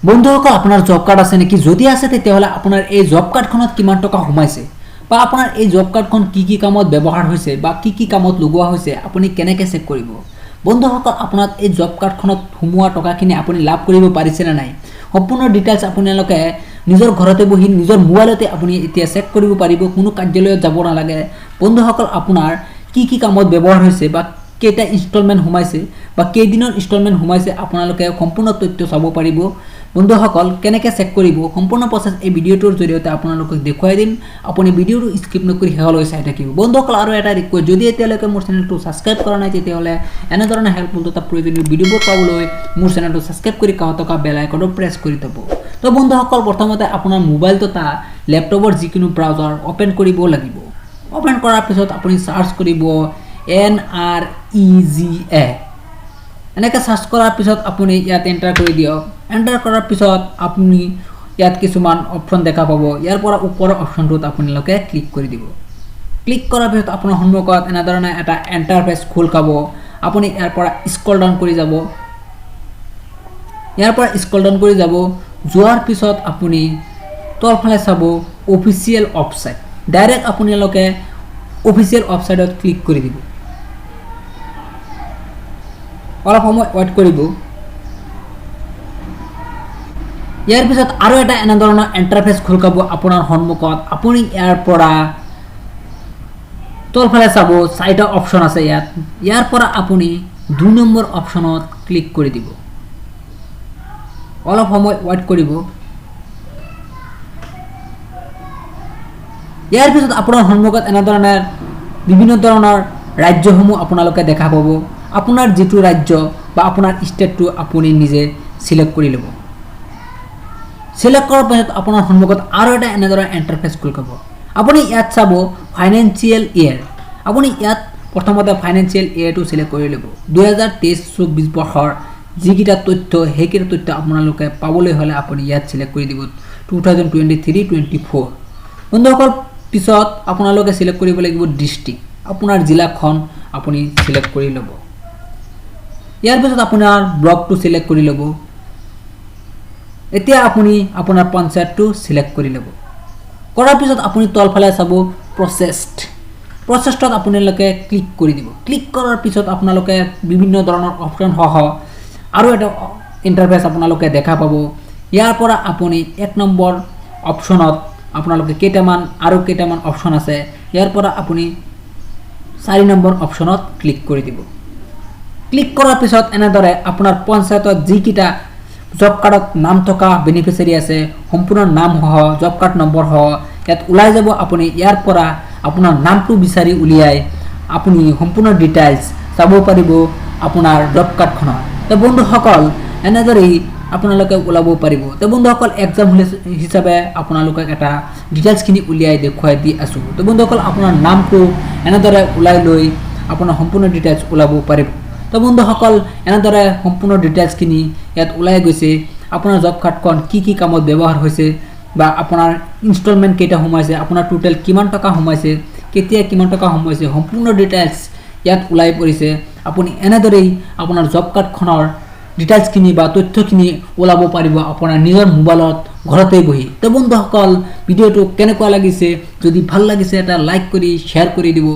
বন্ধুসকল আপোনাৰ job card আছে নেকি? যদি আছে তেতিয়াহ'লে আপোনাৰ এই জব কাৰ্ডখনত কিমান টকা সোমাইছে বা আপোনাৰ এই জব কাৰ্ডখন কি কামত ব্যৱহাৰ হৈছে বা কি কামত লগোৱা হৈছে আপুনি কেনেকৈ চেক কৰিব? বন্ধুসকল আপোনাৰ এই জব কাৰ্ডখনত সোমোৱা টকাখিনি আপুনি লাভ কৰিব পাৰিছে নে নাই সম্পূৰ্ণ ডিটেইলছ আপোনালোকে নিজৰ ঘৰতে বহি নিজৰ মোবাইলতে আপুনি এতিয়া চেক কৰিব পাৰিব, কোনো কাৰ্যালয়ত যাব নালাগে। বন্ধুসকল আপোনাৰ কি কামত ব্যৱহাৰ হৈছে বা কেইটা ইনষ্টলমেণ্ট সোমাইছে বা কেইদিনৰ ইনষ্টলমেণ্ট সোমাইছে আপোনালোকে সম্পূৰ্ণ তথ্য চাব পাৰিব। বন্ধুসকল কেনেকৈ চেক কৰিব সম্পূৰ্ণ প্ৰচেছ এই ভিডিঅ'টোৰ জৰিয়তে আপোনালোকক দেখুৱাই দিম। আপুনি ভিডিঅ'টো স্কিপ নকৰি শেষলৈ চাই থাকিব। বন্ধুসকল আৰু এটা ৰিকুৱেষ্ট, যদি এতিয়ালৈকে মোৰ চেনেলটো ছাবস্ক্ৰাইব কৰা নাই তেতিয়াহ'লে এনেধৰণৰ হেল্পফুল তথা প্ৰয়োজনীয় ভিডিঅ'বোৰ পাবলৈ মোৰ চেনেলটো ছাবস্ক্ৰাইব কৰি কাষত থকা বেল আইকনটো প্ৰেছ কৰি থ'ব। তো বন্ধুসকল প্ৰথমতে আপোনাৰ মোবাইল তথা লেপটপৰ যিকোনো ব্ৰাউজাৰ অ'পেন কৰিব লাগিব। অ'পেন কৰাৰ পিছত আপুনি চাৰ্চ কৰিব NREGA। এনেকৈ চাৰ্চ কৰাৰ পিছত আপুনি ইয়াত এণ্টাৰ কৰি দিয়ক। এণ্টাৰ কৰাৰ পিছত আপুনি ইয়াত কিছুমান অপশ্যন দেখা পাব। ইয়াৰ পৰা ওপৰৰ অপশ্যনটোত আপোনালোকে ক্লিক কৰি দিব। ক্লিক কৰাৰ পিছত আপোনাৰ সন্মুখত এনেধৰণে এটা ইণ্টাৰফেচ খোল খাব। আপুনি ইয়াৰ পৰা স্ক্ৰল ডাউন কৰি যাব। ইয়াৰ পৰা স্ক্ৰল ডাউন কৰি যাব। যোৱাৰ পিছত আপুনি তলফালে চাব অফিচিয়েল ৱেবছাইট। ডাইৰেক্ট আপোনালোকে অফিচিয়েল ৱেবছাইটত ক্লিক কৰি দিব। অলপ সময় ৱেইট কৰিব। ইয়াৰ পিছত আৰু এটা এনেধৰণৰ ইণ্টাৰফেচ খোল খাব আপোনাৰ সন্মুখত। আপুনি ইয়াৰ পৰা তলফালে চাব চাৰিটা অপশ্যন আছে ইয়াত। ইয়াৰ পৰা আপুনি 2 নম্বৰ অপশ্যনত ক্লিক কৰি দিব। অলপ সময় ৱেইট কৰিব। ইয়াৰ পিছত আপোনাৰ সন্মুখত এনেধৰণে বিভিন্ন ধৰণৰ ৰাজ্যসমূহ আপোনালোকে দেখা পাব। আপোনাৰ যিটো ৰাজ্য বা আপোনাৰ ষ্টেটটো আপুনি নিজে সিলেক্ট কৰি ল'ব। সিলেক্ট কৰাৰ পিছত আপোনাৰ সন্মুখত আৰু এটা এনেধৰণৰ ইণ্টাৰফেচ খোল খাব। আপুনি ইয়াত চাব ফাইনেন্সিয়েল ইয়েৰ। আপুনি ইয়াত প্ৰথমতে ফাইনেন্সিয়েল ইয়েৰটো সিলেক্ট কৰি ল'ব। 2023-24 বৰ্ষৰ যিকেইটা তথ্য সেইকেইটা তথ্য আপোনালোকে পাবলৈ হ'লে আপুনি ইয়াত সিলেক্ট কৰি দিব 2023-24। বন্ধুসকল পিছত আপোনালোকে সিলেক্ট কৰিব লাগিব ডিষ্ট্ৰিক্ট। আপোনাৰ জিলাখন আপুনি সিলেক্ট কৰি ল'ব। ইয়াৰ পিছত আপোনাৰ ব্লকটো সিলেক্ট কৰি ল'ব। এতিয়া আপুনি আপোনাৰ পঞ্চায়তটো সিলেক্ট কৰি ল'ব। কৰাৰ পিছত আপুনি তলফালে চাব প্ৰচেছডত আপোনালোকে ক্লিক কৰি দিব। ক্লিক কৰাৰ পিছত আপোনালোকে বিভিন্ন ধৰণৰ অপশ্যন সহ আৰু এটা ইণ্টাৰফেচ আপোনালোকে দেখা পাব। ইয়াৰ পৰা আপুনি 1 নম্বৰ অপশ্যনত আপোনালোকে কেইটামান অপশ্যন আছে। ইয়াৰ পৰা আপুনি 4 নম্বৰ অপশ্যনত ক্লিক কৰি দিব। ক্লিক কৰাৰ পিছত এনেদৰে আপোনাৰ পঞ্চায়তত যিকেইটা জব কাৰ্ডত নাম থকা বেনিফিচিয়াৰী আছে সম্পূৰ্ণ নাম সহ জব কাৰ্ড নম্বৰ সহ ইয়াত ওলাই যাব। আপুনি ইয়াৰ পৰা আপোনাৰ নামটো বিচাৰি উলিয়াই আপুনি সম্পূৰ্ণ ডিটেইলছ চাব পাৰিব আপোনাৰ জব কাৰ্ডখনৰ। তো বন্ধুসকল এনেদৰেই আপোনালোকে ওলাব পাৰিব। তো বন্ধুসকল এক্সাম হিচাপে আপোনালোকে এটা ডিটেইলছখিনি উলিয়াই দেখুৱাই দি আছোঁ। তো বন্ধুসকল আপোনাৰ নামটো এনেদৰে ওলাই লৈ আপোনাৰ সম্পূৰ্ণ ডিটেইলছ ওলাব পাৰিব। তো বন্ধুসকল এনেদৰে সম্পূৰ্ণ ডিটেইলছখিনি ইয়াত ওলাই গৈছে। আপোনাৰ জব কাৰ্ডখন কি কামত ব্যৱহাৰ হৈছে বা আপোনাৰ ইনষ্টলমেণ্ট কেইটা সোমাইছে, আপোনাৰ টোটেল কিমান টকা সোমাইছে, কেতিয়া কিমান টকা সোমাইছে সম্পূৰ্ণ ডিটেইলছ ইয়াত ওলাই পৰিছে। আপুনি এনেদৰেই আপোনাৰ জব কাৰ্ডখনৰ ডিটেইলছখিনি বা তথ্যখিনি ওলাব পাৰিব আপোনাৰ নিজৰ মোবাইলত ঘৰতে বহি। তো বন্ধুসকল ভিডিঅ'টো কেনেকুৱা লাগিছে? যদি ভাল লাগিছে এটা লাইক কৰি শ্বেয়াৰ কৰি দিব।